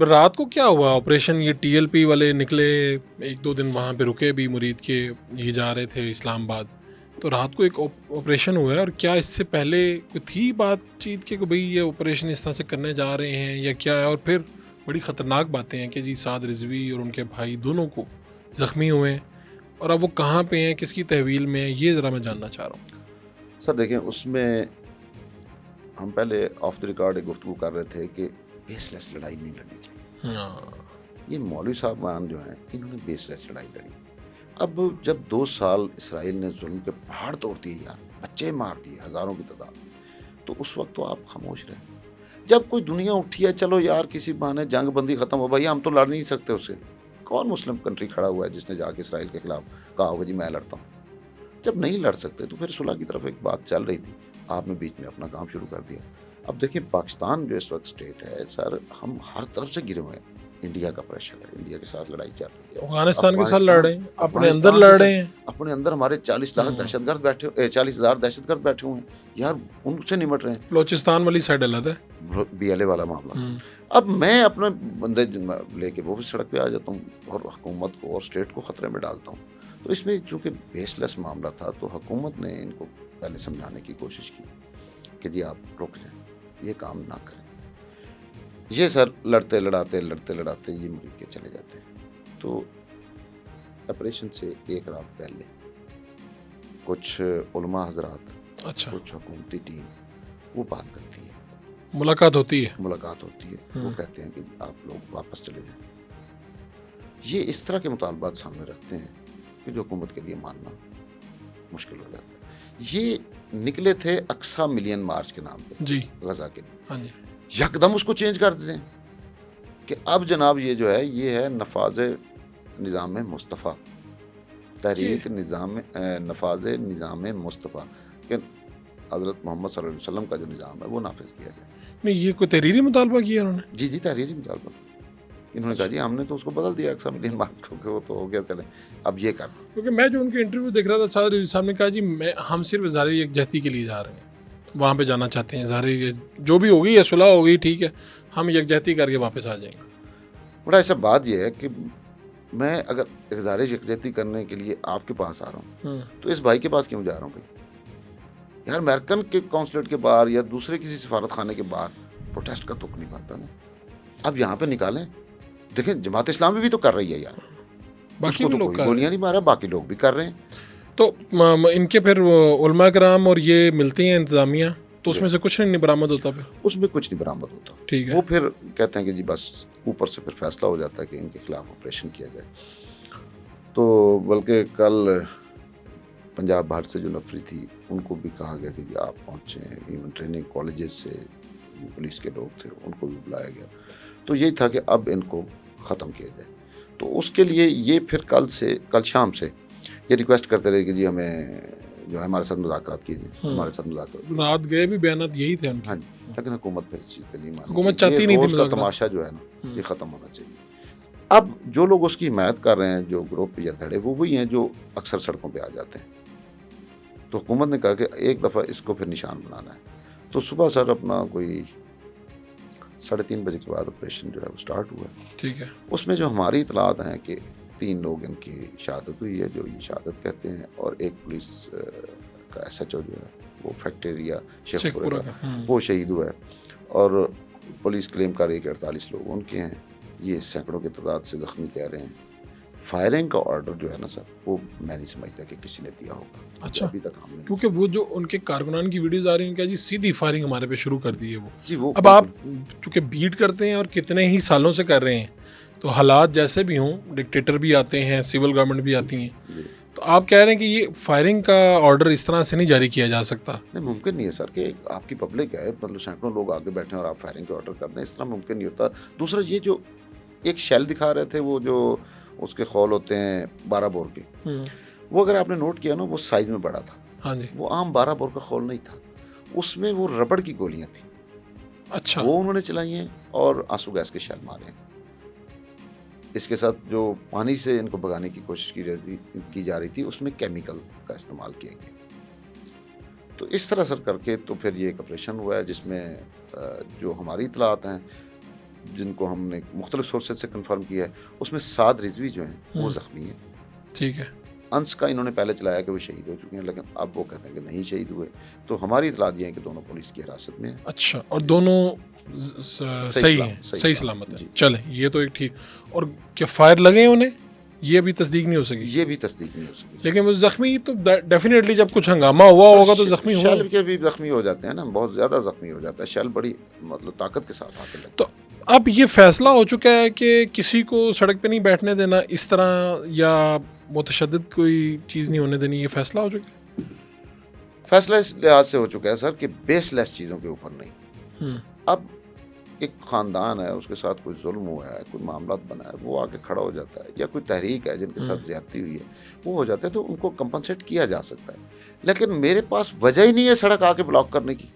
रात को क्या हुआ ऑपरेशन? ये टीएलपी वाले निकले, एक दो दिन वहाँ पे रुके भी मुरीद के, ये जा रहे थे इस्लामाबाद, तो रात को एक ऑपरेशन हुआ है। और क्या इससे पहले कोई थी बातचीत कि भाई ये ऑपरेशन इस तरह से करने जा रहे हैं या क्या है? और फिर बड़ी ख़तरनाक बातें हैं कि जी साद रिजवी और उनके भाई दोनों को ज़ख्मी हुए हैं, और अब वो कहाँ पे हैं, किसकी तहवील में है, ये ज़रा मैं जानना चाह रहा हूँ। सर देखिए, उसमें हम पहले ऑफ द रिकॉर्ड एक गुफ्तगू कर रहे थे कि बेसलेस लड़ाई नहीं लड़नी चाहिए। हाँ, ये मौलवी साहबान जो हैं, इन्होंने बेसलेस लड़ाई लड़ी। अब जब 2 साल इसराइल ने जुल्म के पहाड़ तोड़ दिए यार, बच्चे मार दिए हज़ारों की तादाद, तो उस वक्त तो आप खामोश रहे। जब कोई दुनिया उठी है, चलो यार किसी बहाने जंग बंदी ख़त्म हो, भैया हम तो लड़ नहीं सकते उससे। कौन मुस्लिम कंट्री खड़ा हुआ है जिसने जाके इसराइल के खिलाफ कहा होगा जी मैं लड़ता हूँ? जब नहीं लड़ सकते तो फिर सुलह की तरफ एक बात चल रही थी, आपने बीच में अपना काम शुरू कर दिया। अब देखिए, पाकिस्तान जो इस वक्त स्टेट है सर, हम हर तरफ से घिरे हुए हैं। इंडिया का प्रेशर है, इंडिया के साथ लड़ाई चल रही है, अफगानिस्तान के साथ लड़ रहे हैं, अपने अंदर लड़ रहे हैं। अपने अंदर हमारे 40 लाख दहशतगर्द बैठे, 40,000 दहशतगर्द बैठे हुए हैं यार, उनसे निमट रहे हैं। बलोचिस्तान वाली साइड अलग है, BLA वाला मामला। अब मैं अपने बंदे लेके वो भी सड़क पे आ जाता हूँ और हुकूमत को और स्टेट को ख़तरे में डालता हूँ। तो इसमें चूँकि बेसलेस मामला था, तो हुकूमत ने इनको पहले समझाने की कोशिश की कि जी आप रुक जाएं, ये काम ना करें। ये सर लड़ते लड़ाते ये मुड़ के चले जाते हैं। तो ऑपरेशन से एक रात पहले कुछ उलमा हजरात, अच्छा, कुछ हुकूमती टीम वो बात करती है, मुलाकात होती है। मुलाकात होती है। वो कहते हैं कि जी आप लोग वापस चले जाएं। ये इस तरह के मुतालबात सामने रखते हैं कि जो हुकूमत के लिए मानना मुश्किल हो जाता है। ये निकले थे अक्सा मिलियन मार्च के नाम पे जी, गजा के लिए, हाँ जी, यकदम उसको चेंज कर देते हैं कि अब जनाब ये जो है ये है नफाज निज़ाम मुस्तफ़ा, तहरीक निज़ाम नफाज निज़ाम मुस्तफ़ा कि हज़रत मोहम्मद सल्लल्लाहु अलैहि वसल्लम का जो निज़ाम है वो नाफिज किया जाए। नहीं ये कोई तहरीरी मुतालबा किया उन्होंने? जी जी, तहरीरी मुतालबा। इन्होंने कहा जी हमने तो उसको बदल दिया अक्सा मिलियन मार्च को, कि वो तो हो गया, चले अब ये कर। क्योंकि मैं जो उनके इंटरव्यू देख रहा था, साद रिजवी साहब ने कहा जी हम सिर्फ ज़ाहिर यकजहती के लिए जा रहे हैं, वहाँ पे जाना चाहते हैं, ज़ाहिर जो भी होगी या सुलह होगी ठीक है, हम यकजहती करके वापस आ जाएंगे। बड़ा ऐसा बात यह है कि मैं अगर इज़हार यकजहती करने के लिए आपके पास आ रहा हूँ, तो इस भाई के पास क्यों जा रहा हूँ भाई? यार अमेरिकन के कौंसलेट के बाहर या दूसरे किसी सफारत खाने के बाहर प्रोटेस्ट का तुक नहीं बनता ना। अब यहाँ पे निकालें, देखें जमात इस्लामी भी तो कर रही है यार, बाकी उसको भी तो लोग कोई कर रहे गोलियां हैं। नहीं मारा, बाकी लोग भी कर रहे हैं। तो इनके फिर उलमा कराम और ये मिलती हैं इंतज़ामिया, तो उसमें से कुछ नहीं बरामद होता फिर? उसमें कुछ नहीं बरामद होता। ठीक है, वो फिर कहते हैं कि जी बस ऊपर से फिर फैसला हो जाता है कि इनके खिलाफ ऑपरेशन किया जाए। तो बल्कि कल पंजाब बाहर से जो नफरी थी उनको भी कहा गया कि जी आप पहुँचें, इवन ट्रेनिंग कॉलेजेस से पुलिस के लोग थे उनको भी बुलाया गया। तो यही था कि अब इनको ख़त्म किया जाए। तो उसके लिए ये फिर कल शाम से ये रिक्वेस्ट करते रहे कि जी हमें जो है हमारे साथ मुज़ाकरात कीजिए, हमारे साथ मुज़ाकरात। रात गए भी बयानात यही थे उनके। हाँ जी, लेकिन हुकूमत फिर इस चीज़ पे नहीं मानी। हुकूमत ये चाहती नहीं थी रोज़ का मुज़ाकरात। तमाशा जो है ना ये ख़त्म होना चाहिए। अब जो लोग उसकी हिमायत कर रहे हैं, जो ग्रुप या धड़े, वो वही हैं जो अक्सर सड़कों पे आ जाते हैं। तो हुकूमत ने कहा कि एक दफ़ा इसको फिर निशान बनाना है। तो सुबह सर अपना कोई 3:30 बजे के बाद ऑपरेशन जो है वो स्टार्ट हुआ। ठीक है, उसमें जो हमारी इतलात हैं कि 3 लोग इनकी शहादत हुई है, जो ये शहादत कहते हैं, और एक पुलिस का SHO जो है वो फैक्ट्रिया शेखपुरा का वो शहीद हुआ है, और पुलिस क्लेम कर रही है कि 48 लोग उनके हैं। ये सैकड़ों की तादाद से ज़ख्मी कह रहे हैं। फायरिंग का ऑर्डर जो है ना सर, वो मैं नहीं समझता कि किसी ने दिया होगा। अच्छा, अभी तक हमने, क्योंकि वो जो उनके कारकुनान की वीडियोस आ रही हैं क्या जी, सीधी फायरिंग हमारे पे शुरू कर दी है वो। जी वो अब आप चूँकि बीट करते हैं और कितने ही सालों से कर रहे हैं, तो हालात जैसे भी हों, डिक्टेटर भी आते हैं, सिविल गवर्नमेंट भी आती हैं, तो आप कह रहे हैं कि ये फायरिंग का ऑर्डर इस तरह से नहीं जारी किया जा सकता? नहीं, मुमकिन नहीं है सर कि आपकी पब्लिक है, मतलब सैकड़ों लोग आगे बैठे हैं और आप फायरिंग के ऑर्डर कर दें, इस तरह मुमकिन नहीं होता। दूसरा, ये जो एक शेल दिखा रहे थे, वो जो उसके खौल होते हैं 12 बोर के, वो अगर आपने नोट किया ना, वो साइज में बड़ा था। हाँ जी, वो आम 12 बोर का खौल नहीं था, उसमें वो रबड़ की गोलियां थी। अच्छा, वो उन्होंने चलाई हैं और आंसू गैस के शेल मारे हैं। इसके साथ जो पानी से इनको भगाने की कोशिश की जा रही थी, उसमें केमिकल का इस्तेमाल किया गया। तो इस तरह सर करके तो फिर ये एक ऑपरेशन हुआ है जिसमें जो हमारी इतलात हैं जिनको हमने मुख्तलिफ सोर्सेज से कंफर्म किया है, उसमें साद रिजवी जो हैं वो ज़ख्मी हैं। ठीक है। अंस का इन्होंने पहले चलाया कि वो शहीद हो चुके हैं, लेकिन अब वो कहते हैं कि नहीं शहीद हुए। तो हमारी इतलात ये है कि दोनों पुलिस की हिरासत में है। अच्छा, और दोनों सही हैं, सही सलामत सलामत है। जी। चलें, ये तो एक ठीक। और क्या फायर लगे हैं उन्हें? ये अभी तस्दीक नहीं हो सकी। ये भी तस्दीक नहीं हो सकी। लेकिन वो जख्मी तो डेफिनेटली जब कुछ हंगामा हुआ होगा तो जख्मी हुआ। शैल के भी जख्मी हो जाते हैं ना, बहुत ज़्यादा जख्मी हो जाता है। शैल बड़ी मतलब ताकत के साथ आके लगता तो अब ये फैसला हो चुका है कि किसी को सड़क पे नहीं बैठने देना इस तरह, या मुतशद्दिद कोई चीज़ नहीं होने देनी, ये फैसला हो चुका है। फैसला इस लिहाज से हो चुका है सर कि बेसलेस चीज़ों के ऊपर नहीं। अब एक ख़ानदान है, उसके साथ कोई जुल्म हुआ है, कोई मामला बना है, वो आके खड़ा हो जाता है, या कोई तहरीक है जिनके साथ ज़्यादती हुई है वो हो जाता है, तो उनको कंपनसेट किया जा सकता है। लेकिन मेरे पास वजह ही नहीं है सड़क आके ब्लॉक करने की।